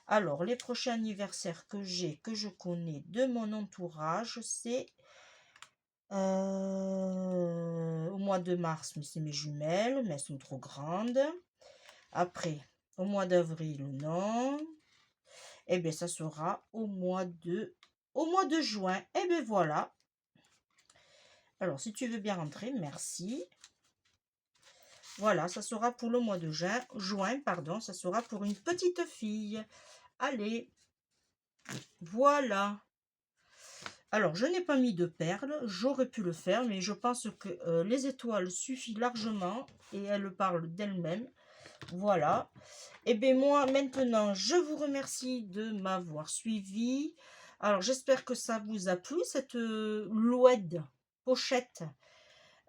[SPEAKER 1] Alors, les prochains anniversaires que j'ai, que je connais de mon entourage, c'est au mois de mars, mais c'est mes jumelles, mais elles sont trop grandes. Après, au mois d'avril, non. Et bien, ça sera au mois de juin. Et bien, voilà. Alors, si tu veux bien rentrer, merci. Voilà, ça sera pour le mois de juin, pardon, ça sera pour une petite fille. Allez, voilà. Alors, je n'ai pas mis de perles, j'aurais pu le faire, mais je pense que les étoiles suffisent largement et elles parlent d'elles-mêmes. Voilà. Et bien moi, maintenant, je vous remercie de m'avoir suivi. Alors, j'espère que ça vous a plu, cette louette pochette.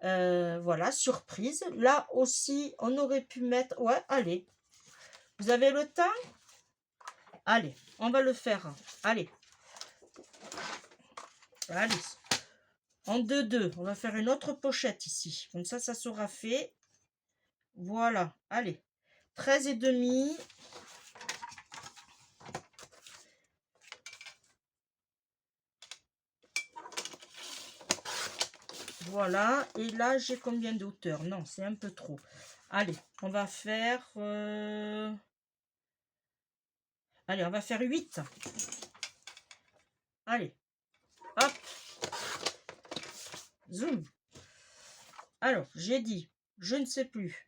[SPEAKER 1] Voilà, surprise. Là aussi, on aurait pu mettre... Ouais, allez. Vous avez le temps? Allez, on va le faire. Allez. Allez. En 2-2. On va faire une autre pochette ici. Comme ça sera fait. Voilà. Allez. 13 et demi. Voilà. Et là, j'ai combien de hauteur? Non, c'est un peu trop. Allez, on va faire... Allez, on va faire 8. Allez. Hop. Zoom. Alors, j'ai dit, je ne sais plus.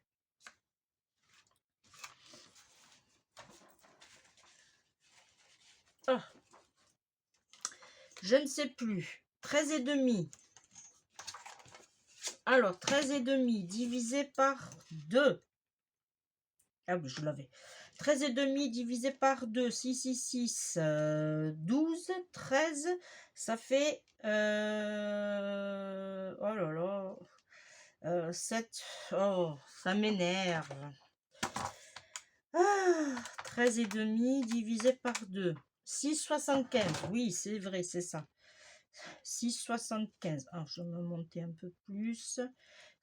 [SPEAKER 1] Oh. Je ne sais plus. 13 et demi. Alors, 13 et demi divisé par 2. Ah oui, je l'avais. 13 et demi divisé par 2. 6, 6, 6. 12, 13. Ça fait... oh là là. 7. Oh, ça m'énerve. 13 et demi divisé par 2. 6,75. Oui, c'est vrai, c'est ça. 6,75. Ah, je vais me monter un peu plus.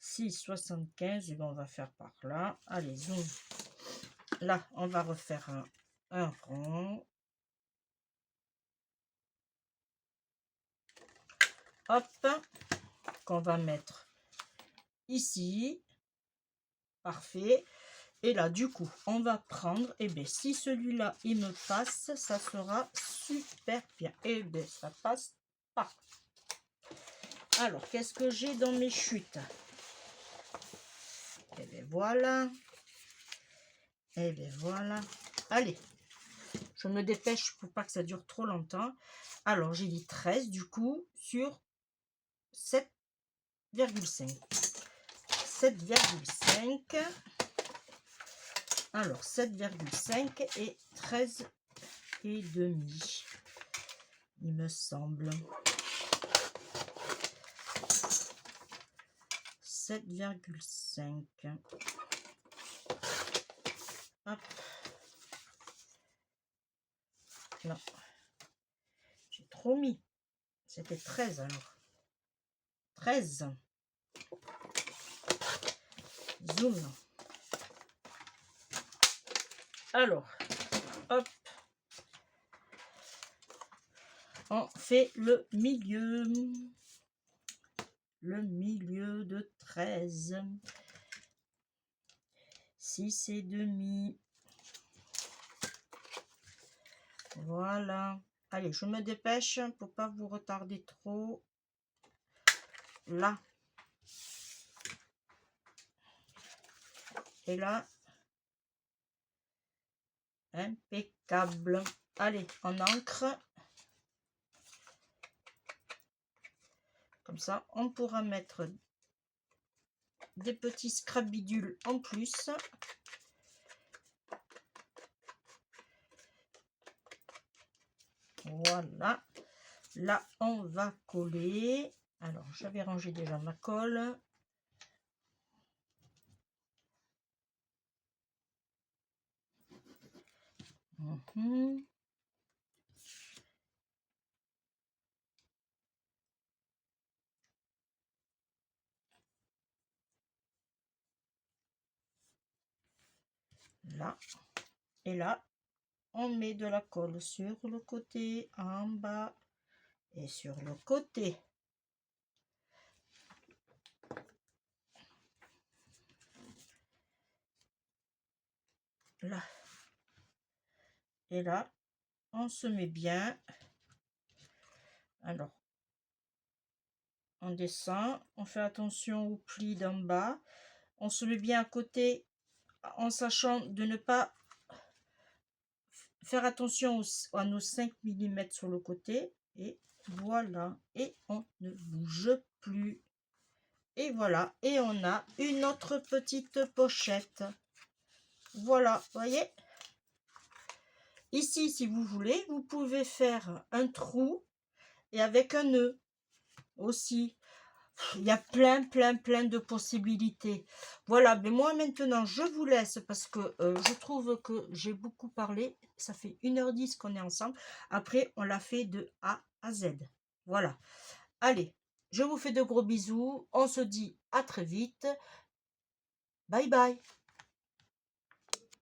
[SPEAKER 1] 6,75. On va faire par là. Allez, zoom. Là, on va refaire un rond. Hop. Qu'on va mettre ici. Parfait. Et là, du coup, on va prendre, et bien, si celui-là, il me passe, ça sera super bien. Et bien, ça passe pas. Alors, qu'est-ce que j'ai dans mes chutes? Et bien, voilà. Et bien, voilà. Allez, je me dépêche pour pas que ça dure trop longtemps. Alors, j'ai dit 13, du coup, sur 7,5. 7,5. Alors, 7,5 et 13 et demi, il me semble. 7,5. Hop. Non. J'ai trop mis. C'était 13 alors. 13. Zoom. Alors, hop. On fait le milieu. Le milieu de 13. 6 et demi. Voilà. Allez, je me dépêche pour pas vous retarder trop. Là. Et là. Impeccable. Allez, en encre. Comme ça, on pourra mettre des petits scrabidules en plus. Voilà. Là, on va coller. Alors, j'avais rangé déjà ma colle. Là. Et là, on met de la colle sur le côté, en bas et sur le côté. Là. Et là, on se met bien. Alors, on descend, on fait attention au pli d'en bas. On se met bien à côté en sachant de ne pas faire attention à nos 5 mm sur le côté. Et voilà. Et on ne bouge plus. Et voilà. Et on a une autre petite pochette. Voilà. Voyez? Ici, si vous voulez, vous pouvez faire un trou et avec un nœud aussi. Il y a plein, plein, plein de possibilités. Voilà, mais moi maintenant, je vous laisse parce que je trouve que j'ai beaucoup parlé. Ça fait 1h10 qu'on est ensemble. Après, on l'a fait de A à Z. Voilà. Allez, je vous fais de gros bisous. On se dit à très vite. Bye bye.